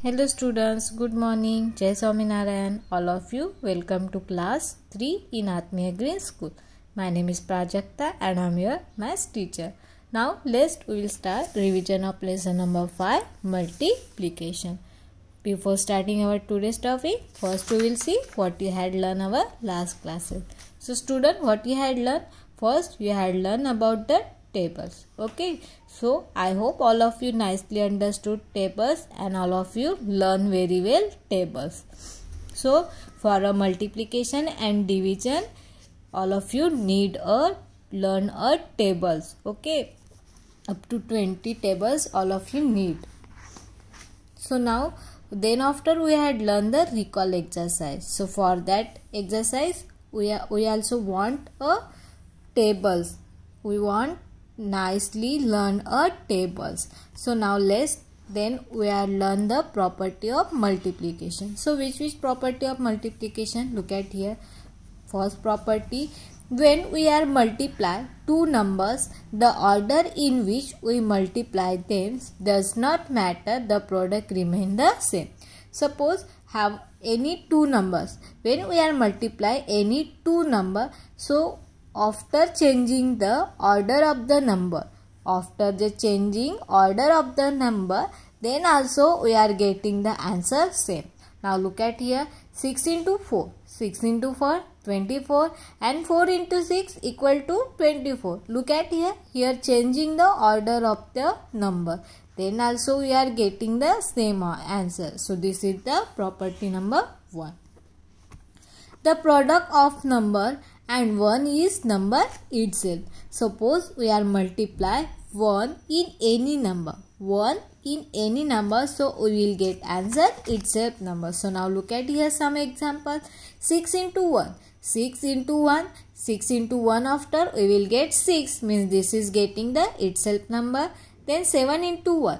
Hello students, good morning. Jai Swaminarayan. All of you, welcome to class 3 in Atmiya Green School. My name is Prajakta and I am your maths teacher. Now we will start revision of lesson number 5, multiplication. Before starting our today's topic, first we will see what you had learned our last classes. So student, what you had learned? First you had learned about the tables. Okay, so I hope all of you nicely understood tables and all of you learn very well tables. So for a multiplication and division, all of you need learn a tables. Okay, up to 20 tables all of you need. So now then after we had learned the recall exercise. So for that exercise we also want a tables. We want nicely learn a tables. So now then we are learn the property of multiplication. So which property of multiplication? Look at here. First property, when we are multiply two numbers, the order in which we multiply them does not matter, the product remain the same. Suppose have any two numbers. When we are multiply any two number, so after changing the order of the number, then also we are getting the answer same. Now look at here, 6 into 4, 24 and 4 into 6 equal to 24. Look at here changing the order of the number. Then also we are getting the same answer. So this is the property number 1. The product of number and 1 is number itself. Suppose we are multiply 1 in any number. So we will get answer itself number. So now look at here some examples. 6 into 1. 6 into 1 after we will get 6, means this is getting the itself number. Then 7 into 1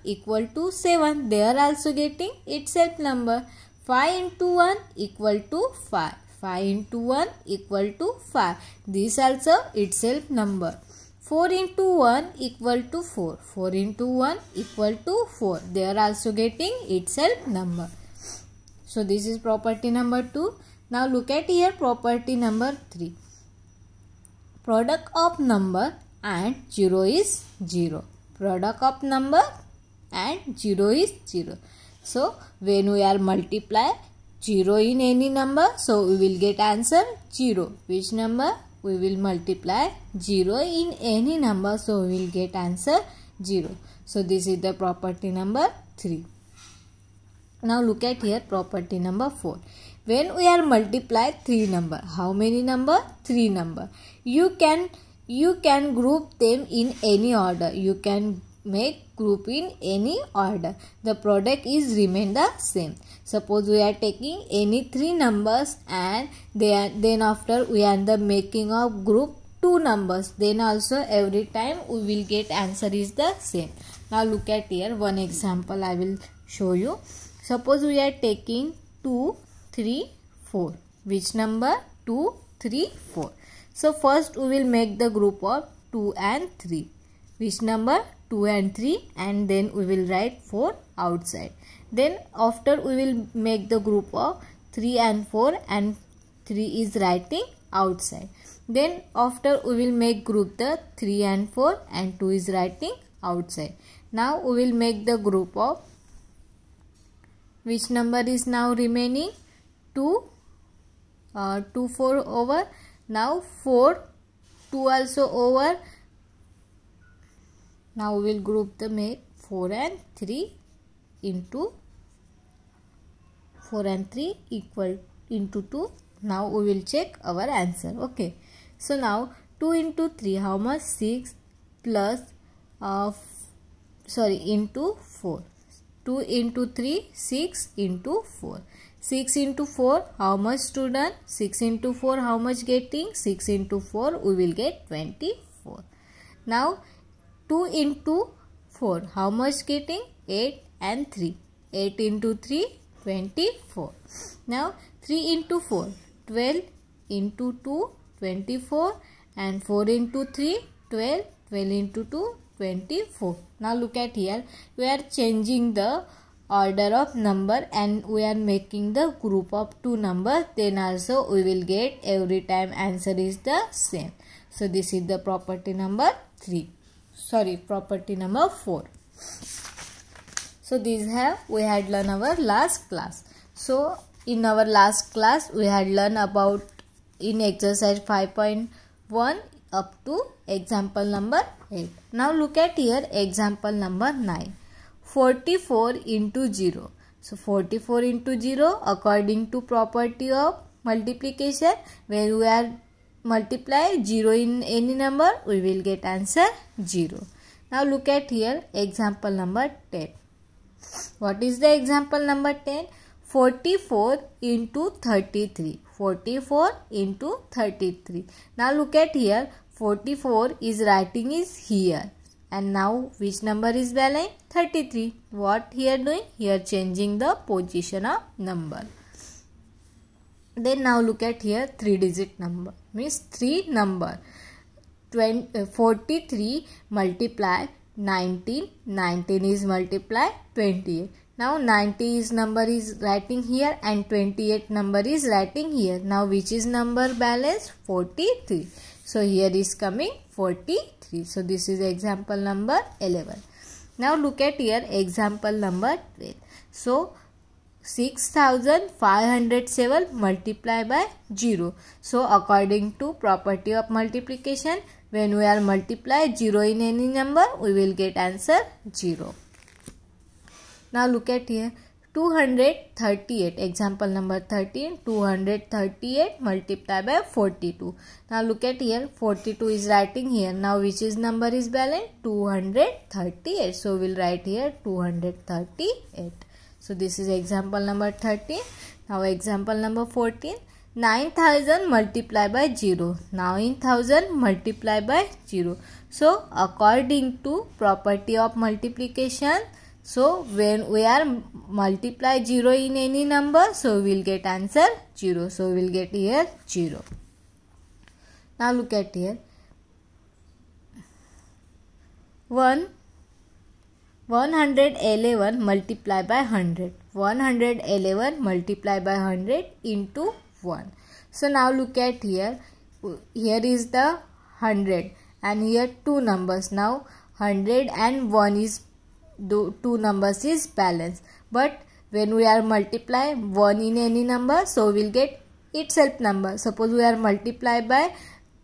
equal to 7. They are also getting itself number. 5 into 1 equal to 5. 5 into 1 equal to 5. This also itself number. 4 into 1 equal to 4. 4 into 1 equal to 4. They are also getting itself number. So this is property number 2. Now look at here property number 3. Product of number and 0 is 0. Product of number and 0 is 0. So when we are multiply 0 in any number, so we will get answer 0. Which number? We will multiply 0 in any number, so we will get answer 0. So this is the property number 3. Now look at here property number 4. When we are multiply 3 number, how many number? 3 number. You can group them in any order. You can make group in any order. The product is remain the same. Suppose we are taking any 3 numbers and then after we are the making of group 2 numbers. Then also every time we will get answer is the same. Now look at here one example I will show you. Suppose we are taking 2, 3, 4. Which number? 2, 3, 4. So first we will make the group of 2 and 3. Which number? 2 and 3, and then we will write 4 outside. Then after we will make the group of 3 and 4 and 3 is writing outside. Then after we will make group the 3 and 4 and 2 is writing outside. Now we will make the group of which number is now remaining? 2, 4 over. Now 4, 2 also over. Now we will group the make 4 and 3 into 4 and 3 equal into 2. Now we will check our answer. Okay. So now 2 into 3 how much? 6 plus into 4. 2 into 3 6 into 4. 6 into 4 how much student? 6 into 4 how much getting? 6 into 4 we will get 24. Now 2 into 4 how much getting? 8 and 3. 8 into 3 24. Now 3 into 4 12 into 2 24 and 4 into 3 12 into 2 24. Now look at here, we are changing the order of number and we are making the group of two numbers, then also we will get every time answer is the same. So this is the property number 4. So these we had learned our last class. So in our last class we had learned about in exercise 5.1 up to example number 8. Now look at here example number 9. 44 into 0. So 44 into 0 according to property of multiplication, when we are multiply 0 in any number we will get answer 0. Now look at here example number 10. What is the example number 10? 44 into 33. 44 into 33. Now look at here 44 is writing is here. And now which number is valid? 33. What here doing? Here changing the position of number. Then now look at here 3-digit number. Means 3 number. 43 multiply 19. 19 is multiply 28. Now 90 is number is writing here and 28 number is writing here. Now which is number balance? 43. So here is coming 43. So this is example number 11. Now look at here example number 12. So 6507 multiplied by 0. So according to property of multiplication, when we are multiply 0 in any number, we will get answer 0. Now look at here 238. Example number 13. 238 multiplied by 42. Now look at here 42 is writing here. Now which is number is valid? 238. So we will write here 238. So this is example number 13. Now example number 14. 9000 multiplied by 0. 9000 multiplied by 0. So according to property of multiplication, so when we are multiply 0 in any number, so we will get answer 0. So we will get here 0. Now look at here 111 multiplied by 100. 111 multiplied by 100 into 1. So now look at here. Here is the 100 and here two numbers. Now 100 and 1 is two numbers is balanced. But when we are multiply 1 in any number, so we will get itself number. Suppose we are multiply by,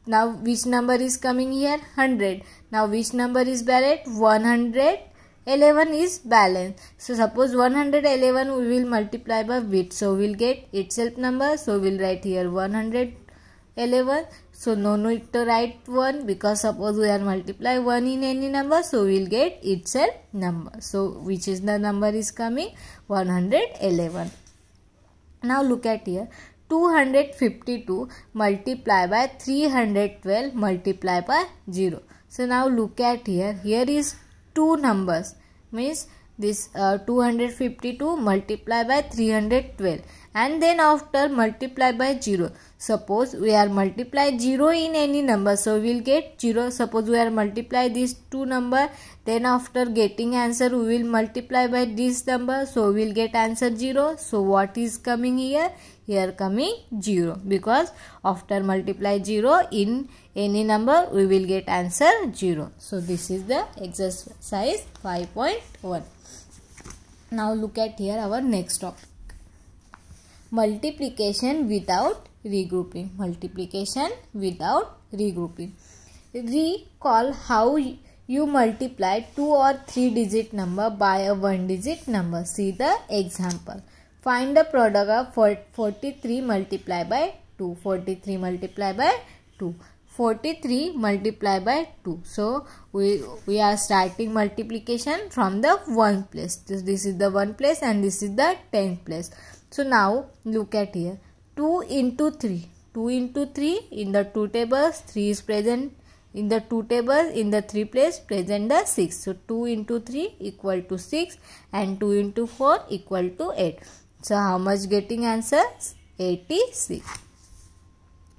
now which number is coming here? 100. Now which number is balanced? 111 is balanced. So suppose 111 we will multiply by with, so we will get itself number. So we will write here 111. So no need to write 1 because suppose we are multiply 1 in any number, so we will get itself number. So which is the number is coming? 111. Now look at here 252 multiply by 312 multiply by 0. So now look at here. Here is two numbers. Means this 252 multiply by 312 and then after multiply by 0. Suppose we are multiply 0 in any number, so we will get 0. Suppose we are multiply these two number, then after getting answer we will multiply by this number, so we will get answer 0. So what is coming here? Here coming 0 because after multiply 0 in any number we will get answer 0. So this is the exercise 5.1. Now look at here our next topic. Multiplication without regrouping. Multiplication without regrouping. Recall how you multiply 2 or 3 digit number by a 1 digit number. See the example. Find the product of 43 multiplied by 2. 43 multiplied by 2. 43 multiplied by 2. So we are starting multiplication from the 1 place. This is the 1 place and this is the 10th place. So now look at here 2 into 3. 2 into 3 in the 2 tables, 3 is present in the 2 tables, in the 3 place present the 6. So 2 into 3 equal to 6 and 2 into 4 equal to 8. So how much getting answer? 86.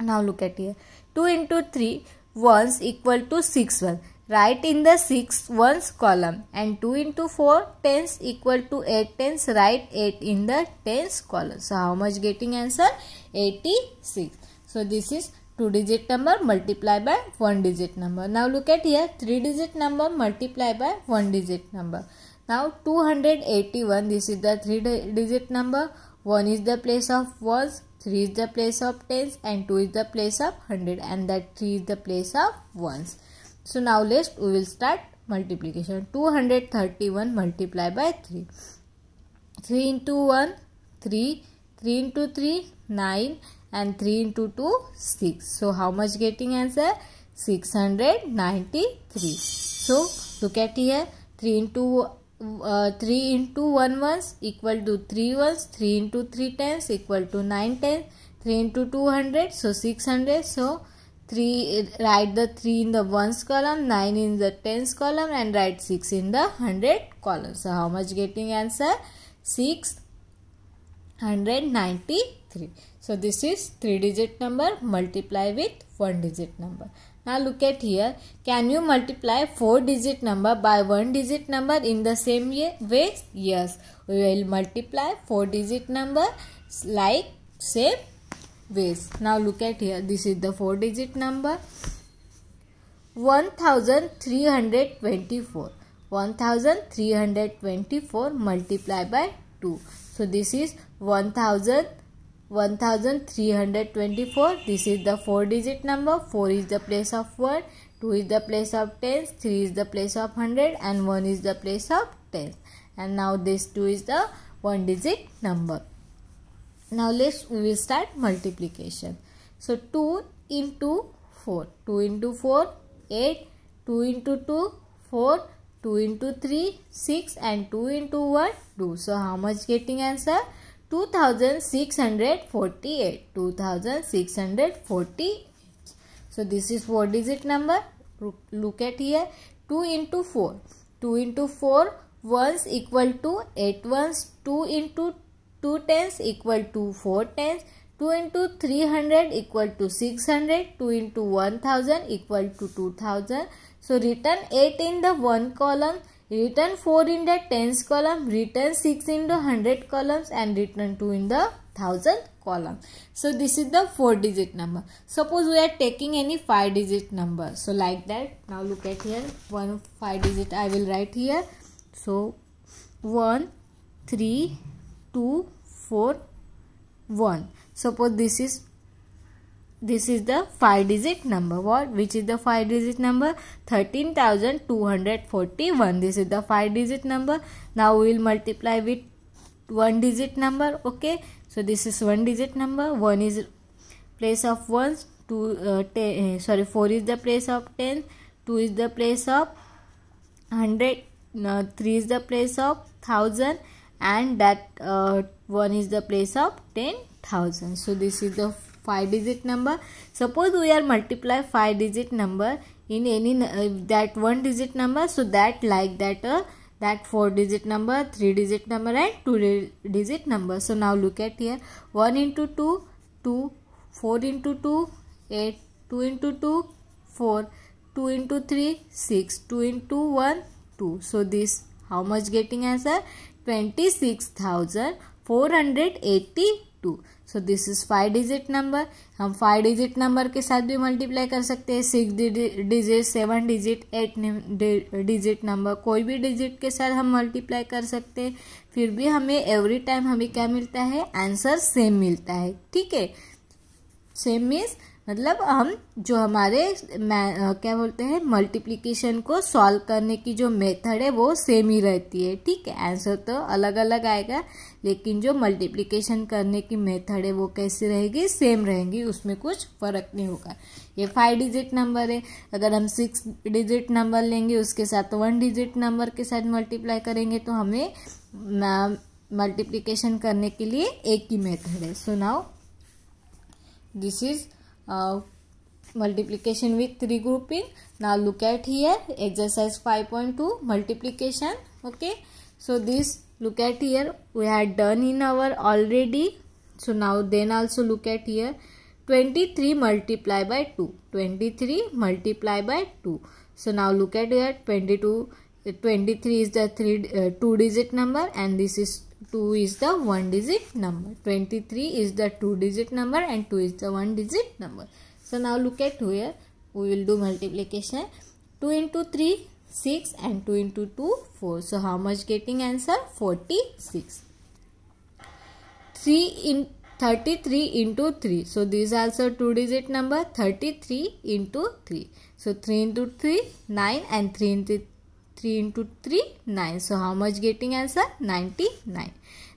Now look at here 2 into 3 ones equal to 6 ones. write in the 6 ones column, and 2 into 4 tens equal to 8 tens, write 8 in the tens column. So how much getting answer? 86. So this is 2-digit number multiplied by 1-digit number. Now look at here, 3-digit number multiplied by 1-digit number. Now 281, this is the 3-digit number. 1 is the place of ones, 3 is the place of tens, and 2 is the place of 100, and that 3 is the place of ones. So now we will start multiplication. 231 multiplied by 3. 3 into 1, 3. 3 into 3, 9. And 3 into 2, 6. So how much getting answer? 693. So look at here. 3 into 1 ones equal to 3 ones. 3 into 3 tens equal to 9 tens. 3 into 200, so 600. So 3, write the 3 in the ones column, 9 in the tens column, and write 6 in the 100 column. So how much getting answer? 693. So this is 3-digit number multiply with 1-digit number. Now look at here. Can you multiply 4-digit number by 1-digit number in the same way? Yes. We will multiply 4-digit number like same ways. Now look at here. This is the 4-digit number. 1324. 1324 multiplied by 2. So this is 1324. This is the 4-digit number. 4 is the place of 1, 2 is the place of tens, 3 is the place of 100, and 1 is the place of tens. And now this 2 is the 1-digit number. Now we will start multiplication. So 2 into 4. 2 into 4, 8. 2 into 2, 4. 2 into 3, 6. And 2 into 1, 2. So how much getting answer? 2648. 2648. So this is 4-digit number. Look at here. 2 into 4. 2 into 4 ones equal to 8 ones. 2 into 2 tens equal to 4 tens. 2 into 300 equal to 600. 2 into 1000 equal to 2000. So return 8 in the 1 column. Return 4 in the tens column, return 6 in the 100 columns, and return 2 in the 1000 column. So this is the 4-digit number. Suppose we are taking any 5-digit number. So like that. Now look at here. 1 5-digit I will write here. So 1 3 2 4 1. Suppose this is the 5-digit number. Which is the 5-digit number? 13,241. This is the 5-digit number. Now we will multiply with 1-digit number. Okay. So this is 1-digit number. 1 is place of ones. 4 is the place of 10. 2 is the place of 100. 3 is the place of 1000. And that 1 is the place of 10,000. So this is the 5-digit number. Suppose we are multiply 5-digit number in any that 1-digit number, so that like that 4-digit number, 3-digit number, and 2-digit number. So now look at here. 1 into 2, 2. 4 into 2, 8. 2 into 2, 4. 2 into 3, 6. 2 into 1, 2. So this how much getting answer? 26,482. So this is 5-digit number. हम 5-digit number के साथ भी multiply कर सकते हैं. 6 digit, 7 digit, 8 digit number, कोई भी digit के साथ हम multiply कर सकते हैं. फिर भी हमें every time हमें क्या मिलता है? आंसर सेम मिलता है. ठीक है. सेम मीन्स मतलब हम जो हमारे क्या बोलते हैं मल्टीप्लिकेशन को सॉल्व करने की जो मेथड है वो सेम ही रहती है. ठीक है. आंसर तो अलग अलग आएगा, लेकिन जो मल्टीप्लिकेशन करने की मेथड है वो कैसी रहेगी? सेम रहेंगी. उसमें कुछ फर्क नहीं होगा. ये 5-digit नंबर है. अगर हम 6-digit नंबर लेंगे उसके साथ 1-digit नंबर के साथ मल्टीप्लाई करेंगे तो हमें मल्टीप्लिकेशन करने के लिए एक ही मेथड है. So now this is multiplication with 3 grouping. Now look at here exercise 5.2 multiplication. Okay, so this look at here we had done in our already. So now then also look at here 23 multiply by 2. 23 multiply by 2. So now look at here, 23 is the 2-digit number, and this is 2 is the 1-digit number. 23 is the 2-digit number and 2 is the 1-digit number. So now look at here, we will do multiplication. 2 into 3, 6, and 2 into 2, 4. So how much getting answer? 46. 33 into 3. So this is also 2-digit number. 33 into 3. So 3 into 3, 9, and 3 into 3, 9. So how much getting answer? 99.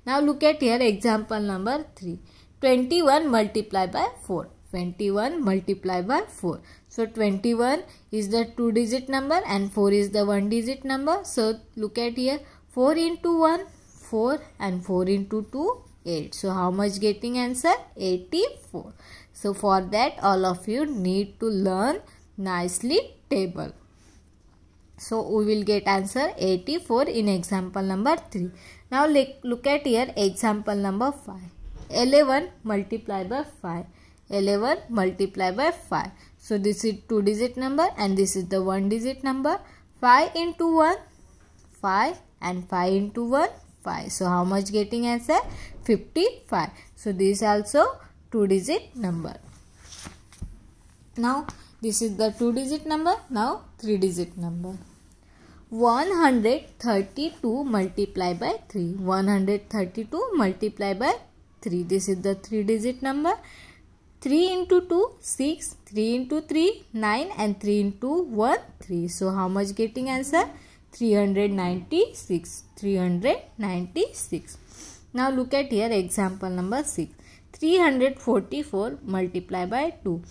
Now look at here, example number 3. 21 multiplied by 4. 21 multiplied by 4. So 21 is the 2-digit number and 4 is the 1-digit number. So look at here, 4 into 1, 4, and 4 into 2, 8. So how much getting answer? 84. So for that, all of you need to learn nicely table. So we will get answer 84 in example number 3. Now look at here, example number 5. 11 multiplied by 5. 11 multiplied by 5. So this is 2-digit number and this is the 1-digit number. 5 into 1, 5, and 5 into 1, 5. So how much getting answer? 55. So this is also 2-digit number. Now this is the 2-digit number. Now 3-digit number. 132 multiplied by 3. 132 multiplied by 3. This is the 3-digit number. 3 into 2, 6, 3 into 3, 9, and 3 into 1, 3. So how much getting answer? 396. 396. Now look at here, example number 6. 344 multiplied by 2.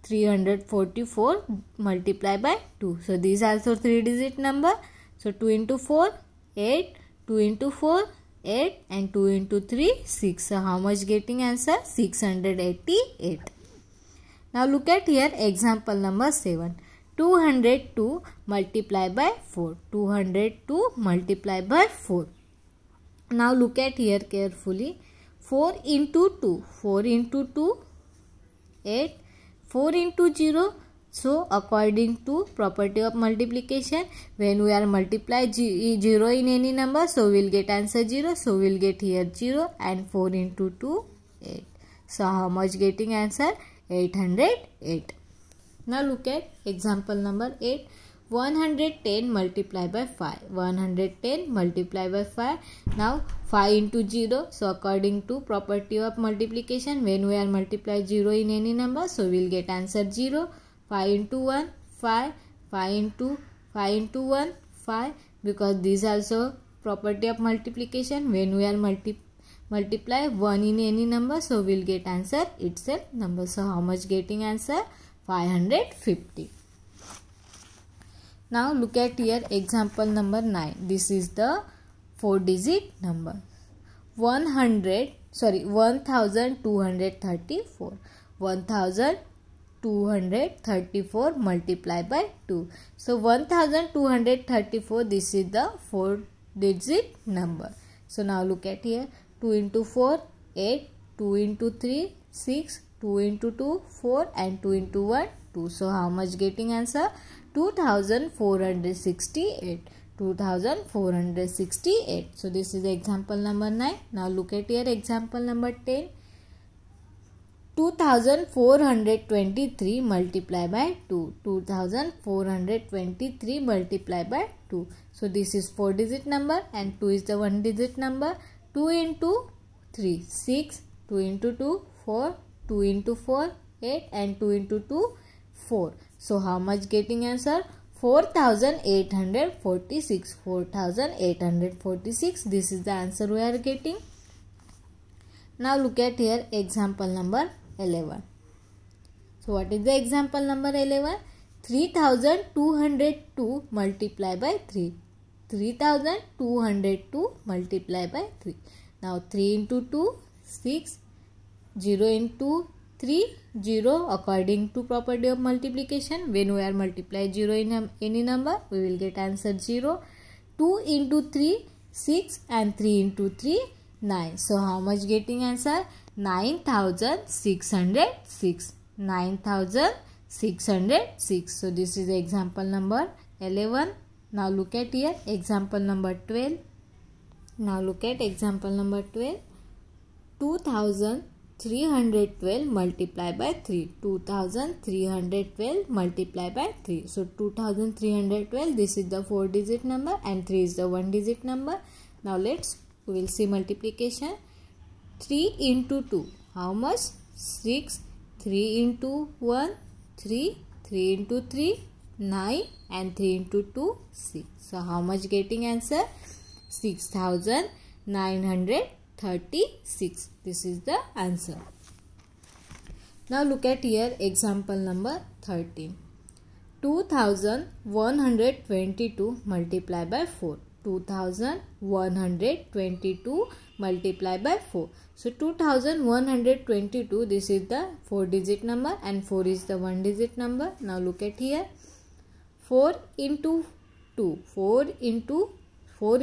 344 multiplied by 2. So this is also 3-digit number. So 2 into 4, 8, 2 into 4, 8, and 2 into 3, 6. So how much getting answer? 688. Now look at here, example number 7. 202 multiplied by 4. 202 multiplied by 4. Now look at here carefully. 4 into 2. 4 into 2, 8. 4 into 0. So according to property of multiplication, when we are multiply 0 in any number, so we will get answer 0. So we will get here 0, and 4 into 2, 8. So how much getting answer? 808. Now look at example number 8. 110 multiplied by 5. 110 multiplied by 5. Now 5 into 0. So according to property of multiplication, when we are multiply 0 in any number, so we will get answer 0. 5 into 1, 5. 5 into 1, 5. Because this also property of multiplication. When we are multiply 1 in any number, so we will get answer itself number. So how much getting answer? 550. Now look at here, example number 9. This is the 4-digit number. 1234. 1234 multiplied by 2. So 1234, this is the 4-digit number. So now look at here, 2 into 4, 8, 2 into 3, 6, 2 into 2, 4, and 2 into 1, 2. So how much getting answer? 2468. 2468. So this is example number 9. Now look at here, example number 10. 2423 multiplied by 2. 2423 multiplied by 2. So this is 4-digit number and 2 is the 1-digit number. 2 into 3, 6. 2 into 2, 4. 2 into 4, 8, and 2 into 2, 4. So how much getting answer? 4846. 4846. This is the answer we are getting. Now look at here, example number 11. So what is the example number 11? 3202 multiplied by 3. 3202 multiplied by 3. Now 3 into 2, 6. 0 into 3, 0. According to property of multiplication, when we are multiply 0 in any number, we will get answer 0. 2 into 3, 6, and 3 into 3, 9. So how much getting answer? 9606. 9606. 606. So this is example number 11. Now look at here example number 12. Now look at example number 12. 2312 multiplied by 3. 2312 multiplied by 3. So 2312, this is the 4-digit number and 3 is the 1-digit number. Now we will see multiplication. 3 into 2. How much? 6. 3 into 1. 3. 3 into 3. 9. And 3 into 2. 6. So how much getting answer? 6936. This is the answer. Now look at here example number 13. 2122 multiplied by 4. 2122 multiplied by 4. So 2122, this is the 4-digit number and 4 is the 1-digit number. Now look at here. 4 into 2. 4 into 2. 4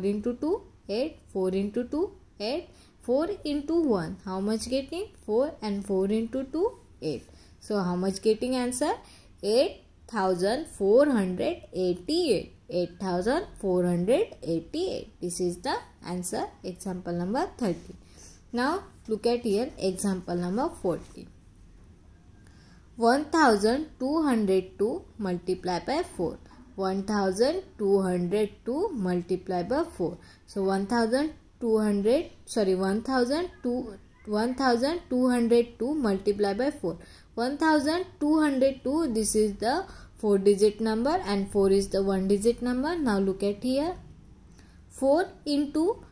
into 2, 8. 4 into 2, 8. 4 into 1. How much getting? 4 and 4 into 2, 8. So how much getting answer? 8488. 8488. This is the answer. Example number 13. Now look at here example number 14. 1202 multiplied by 4. 1202 multiplied by 4. So 1202 multiplied by 4. 1202, this is the 4-digit number and 4 is the 1-digit number. Now look at here. 4 into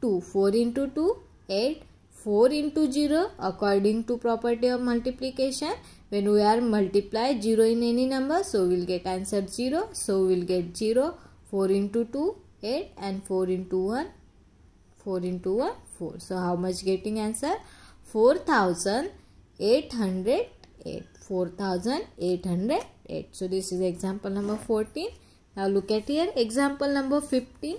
2. 4 into 2, 8. 4 into 0, according to property of multiplication, when we are multiply 0 in any number, so we will get answer 0. So we will get 0. 4 into 2, 8 and 4 into 1, 4 into 1, 4. So how much getting answer? 4808. 4808. So this is example number 14. Now look at here example number 15.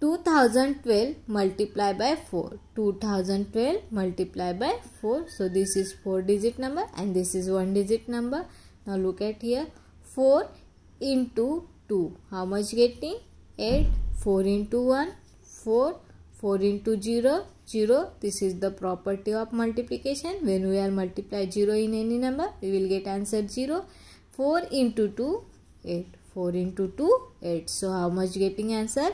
2012 multiplied by 4. 2012 multiplied by 4. So this is 4-digit number and this is 1-digit number. Now look at here. 4 into 2. How much getting? 8. 4 into 1. 4. 4 into 0. 0. This is the property of multiplication. When we are multiply 0 in any number, we will get answer 0. 4 into 2. 8. 4 into 2. 8. So how much getting answer?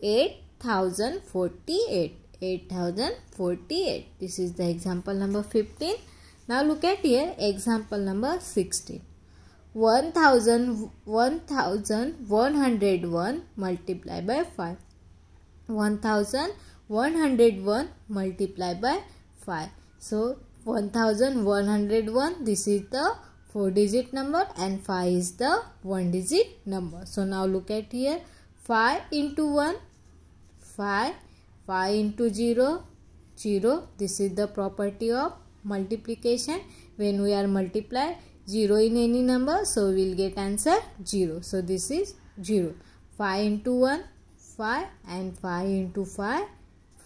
8048. 8048. This is the example number 15. Now look at here example number 16. 1101 multiplied by 5. 1101 multiplied by 5. So 1101, this is the 4-digit number and 5 is the 1-digit number. So now look at here. 5 into 1, 5. 5 into 0, 0. This is the property of multiplication. When we are multiply 0 in any number, so we will get answer 0. So this is 0. 5 into 1, 5 and 5 into 5,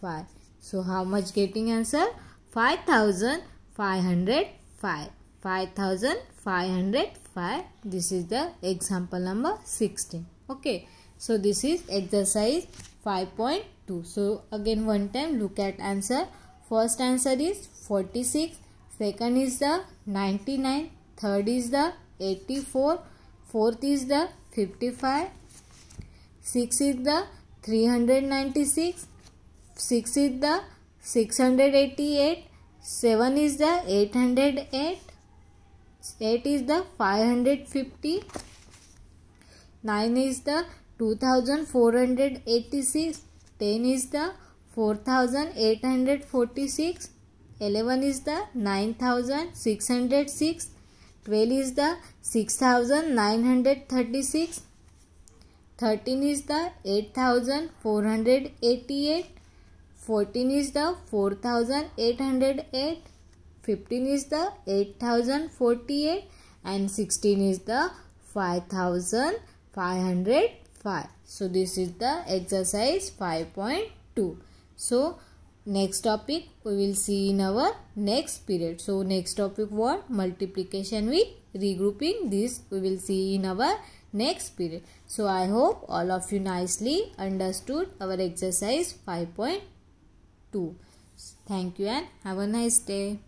5. So how much getting answer? 5505. 5505. This is the example number 16. Okay. So this is exercise 5.2. So again one time look at answer. First answer is 46. Second is the 99. Third is the 84. Fourth is the 55. Sixth is the 396. Six is the 688. 7 is the 808. 8 is the 550. 9 is the 2486. 10 is the 4846. 11 is the 9606. 12 is the 6936. 13 is the 8488. 14 is the 4808. 15 is the 8048 and 16 is the 5505. So this is the exercise 5.2. So next topic we will see in our next period. So next topic what? Multiplication with regrouping. This we will see in our next period. So I hope all of you nicely understood our exercise 5.2. Thank you and have a nice day.